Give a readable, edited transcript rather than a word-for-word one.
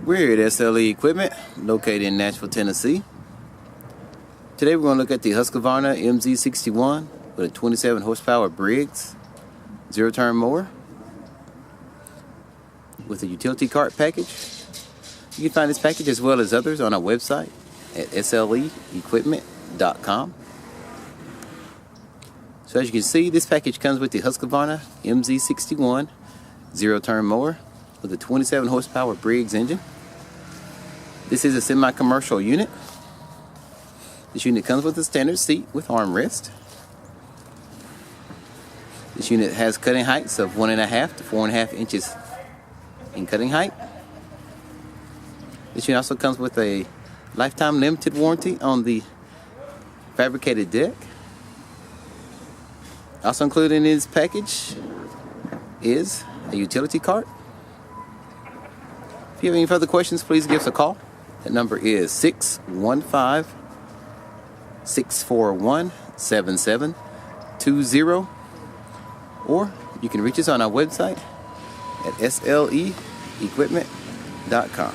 We're here at SLE Equipment, located in Nashville, Tennessee. Today we're going to look at the Husqvarna MZ61 with a 27 horsepower Briggs zero-turn mower with a utility cart package. You can find this package as well as others on our website at sleequipment.com. So as you can see, this package comes with the Husqvarna MZ61 zero-turn mower with a 27 horsepower Briggs engine. This is a semi-commercial unit. This unit comes with a standard seat with armrest. This unit has cutting heights of 1.5 to 4.5 inches in cutting height. This unit also comes with a lifetime limited warranty on the fabricated deck. Also included in this package is a utility cart. If you have any further questions, please give us a call. That number is 615-641-7720, or you can reach us on our website at sleequipment.com.